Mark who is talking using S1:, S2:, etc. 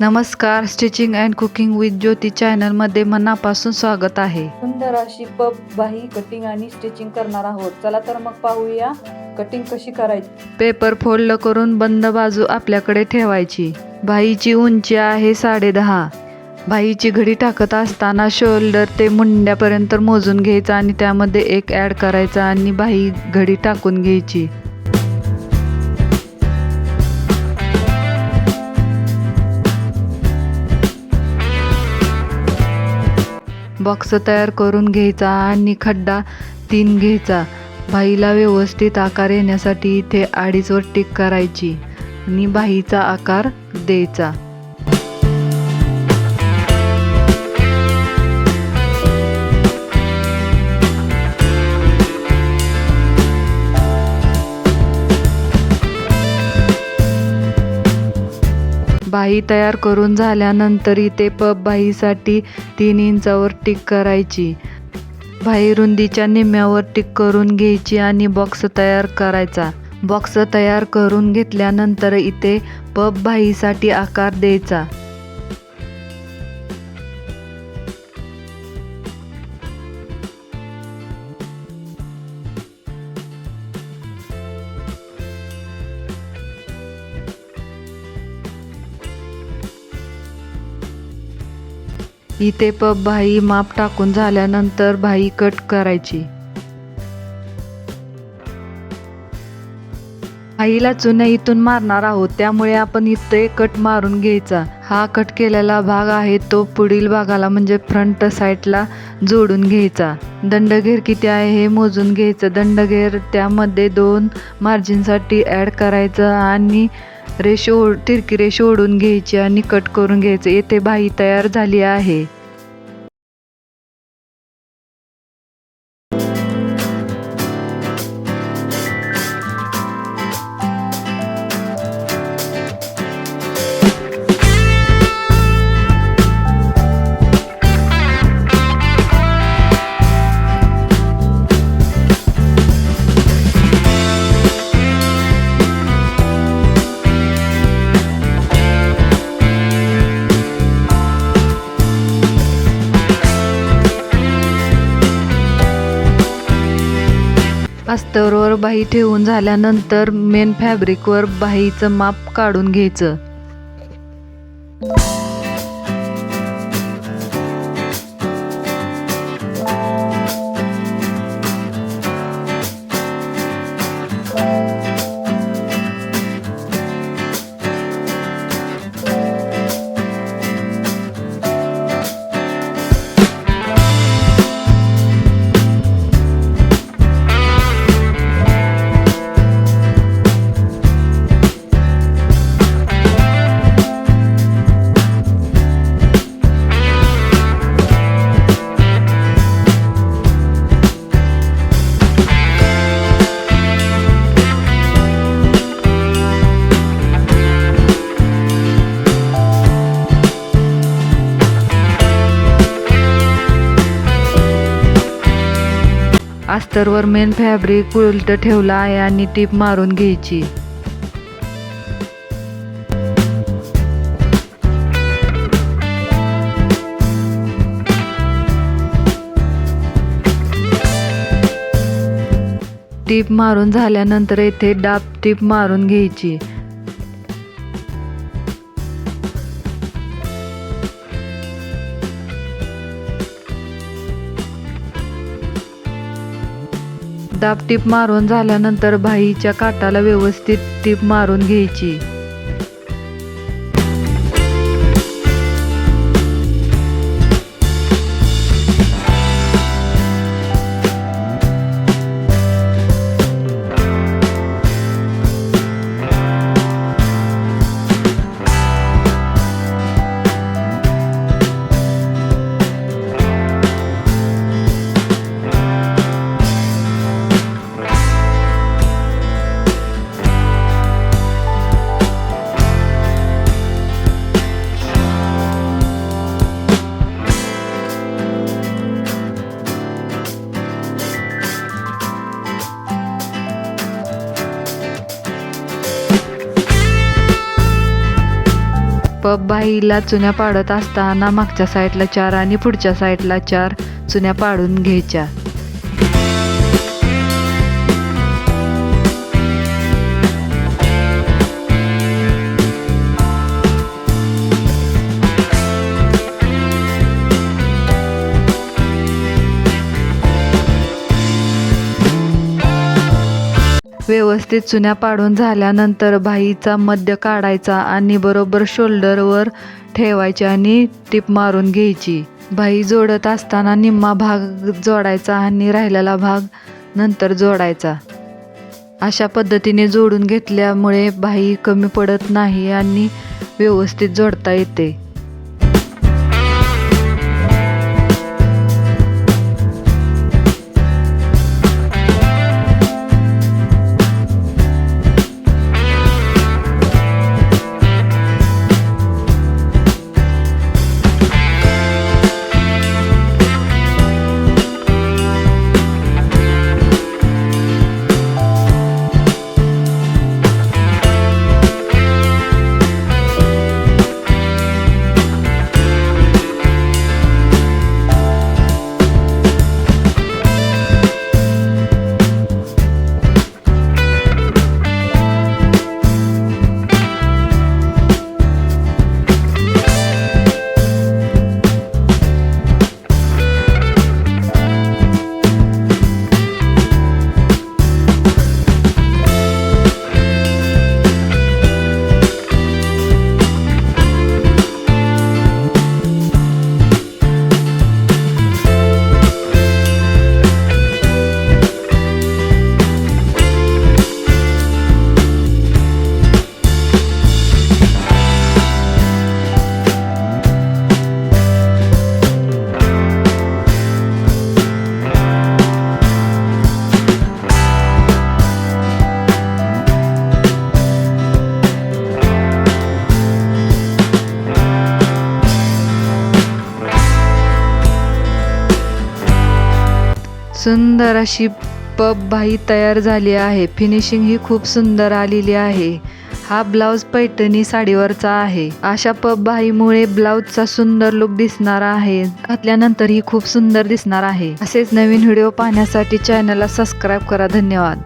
S1: नमस्कार, stitching and cooking with ज्योती चॅनलमध्ये मनापासून स्वागत आहे.
S2: सुंदर अशी पफ बाही कटिंग आणि स्टिचिंग करणार आहोत. चला तर मग पाहूया कटिंग कशी करायची.
S1: पेपर फोल्ड करून बंद बाजू आपल्याकडे ठेवायची. बाहीची उंची आहे 10.5. बाहीची घडी टाकत असताना शोल्डर ते मुंड्यापर्यंत मोजून घ्यायचा आणि त्यामध्ये एक ॲड करायचा आणि बाही घडी टाकून घ्यायची. बॉक्स तयार करून घ्यायचा आणि खड्डा 3 घ्यायचा. बाहीला व्यवस्थित आकार येण्यासाठी इथे 2.5 वर टिक करायची आणि बाहीचा आकार द्यायचा. बाही तयार करून झाल्यानंतर इथे पफ बाहीसाठी 3 इंचावर टिक करायची. बाही रुंदीच्या निम्म्यावर टिक करून घ्यायची आणि बॉक्स तयार करायचा. बॉक्स तयार करून घेतल्यानंतर इथे पफ बाहीसाठी आकार द्यायचा. इथे पफ बाही माप टाकून झाल्यानंतर बाही कट करायची. बाहीला चुन्या इथून मारणार आहोत, त्यामुळे आपण इथे कट मारून घ्यायचा. हा कट केलेला भाग आहे तो पुढील भागाला म्हणजे फ्रंट साईडला जोडून घ्यायचा. दंडघेर किती आहे हे मोजून घ्यायचं. दंडघेर त्यामध्ये 2 मार्जिनसाठी ॲड करायचं आणि तिरकी रेष ओढून घ्यायची आणि कट करून घ्यायचं. येथे बाही तयार झाली आहे. अस्तरवर बाही ठेवून झाल्यानंतर मेन फॅब्रिकवर बाहीचं माप काढून घ्यायचं. अस्तरवर मेन फॅब्रिक उलट ठेवला आहे आणि टीप मारून घ्यायची. टीप मारून झाल्यानंतर येथे डाब टीप मारून घ्यायची. दाब टीप मारून झाल्यानंतर बाहीच्या काठाला व्यवस्थित टीप मारून घ्यायची. पब बाईला चुन्या पाडत असताना मागच्या साईडला 4 आणि पुढच्या साईडला 4 चुन्या पाडून घ्यायच्या. व्यवस्थित चुन्या पाडून झाल्यानंतर बाहीचा मध्य काढायचा आणि बरोबर शोल्डरवर ठेवायची आणि टीप मारून घ्यायची. बाही जोडत असताना निम्मा भाग जोडायचा आणि राहिलेला भाग नंतर जोडायचा. अशा पद्धतीने जोडून घेतल्यामुळे बाही कमी पडत नाही आणि व्यवस्थित जोडता येते. सुंदर अशी पब बाही तयार झाली आहे. फिनिशिंग ही खूप सुंदर आलेली आहे. हा ब्लाउज पैठणी साडीवरचा आहे. अशा पब बाहीमुळे ब्लाउजचा सुंदर लुक दिसणार आहे. घातल्यानंतर ही खूप सुंदर दिसणार आहे. असेच नवीन व्हिडिओ पाहण्यासाठी चॅनलला सबस्क्राईब करा. धन्यवाद.